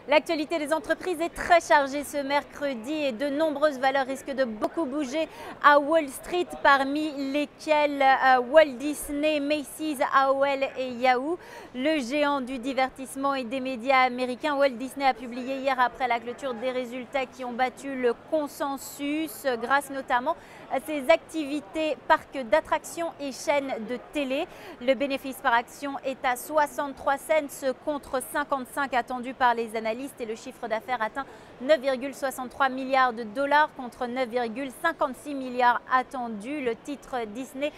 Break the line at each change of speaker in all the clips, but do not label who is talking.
L'actualité des entreprises est très chargée ce mercredi et de nombreuses valeurs risquent de beaucoup bouger à Wall Street, parmi lesquelles Walt Disney, Macy's, AOL et Yahoo. Le géant du divertissement et des médias américains, Walt Disney a publié hier après la clôture des résultats qui ont battu le consensus grâce notamment à ses activités parcs d'attractions et chaînes de télé. Le bénéfice par action est à 63 cents contre 55 attendus par les analystes et le chiffre d'affaires atteint 9,63 milliards de dollars contre 9,56 milliards attendus. Le titre Disney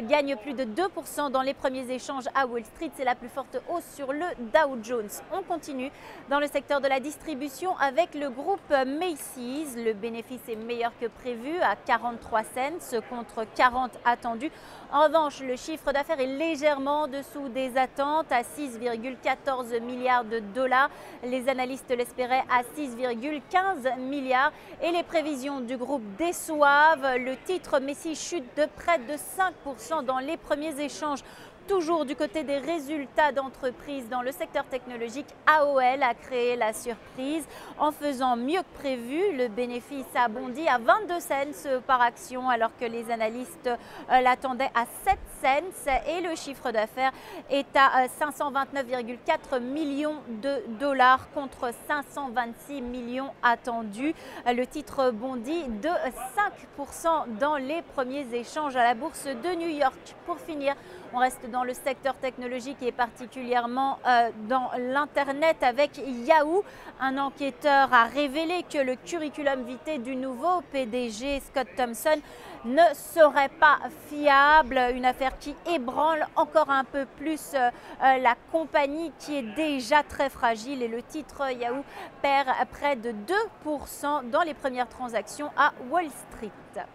gagne plus de 2% dans les premiers échanges à Wall Street. C'est la plus forte hausse sur le Dow Jones. On continue dans le secteur de la distribution avec le groupe Macy's. Le bénéfice est meilleur que prévu à 43 cents contre 40 attendus. En revanche, le chiffre d'affaires est légèrement en dessous des attentes à 6,14 milliards de dollars. Les analystes l'espéraient à 6,15 milliards et les prévisions du groupe déçoivent. Le titre Macy's chute de près de 5% dans les premiers échanges. Toujours du côté des résultats d'entreprise dans le secteur technologique, AOL a créé la surprise en faisant mieux que prévu. Le bénéfice a bondi à 22 cents par action alors que les analystes l'attendaient à 7 cents et le chiffre d'affaires est à 529,4 millions de dollars contre 526 millions attendus. Le titre bondit de 5% dans les premiers échanges à la bourse de New York. Pour finir, on reste dans le secteur technologique et particulièrement dans l'Internet avec Yahoo. Un enquêteur a révélé que le curriculum vitae du nouveau PDG Scott Thompson ne serait pas fiable. Une affaire qui ébranle encore un peu plus la compagnie qui est déjà très fragile et le titre Yahoo perd près de 2% dans les premières transactions à Wall Street.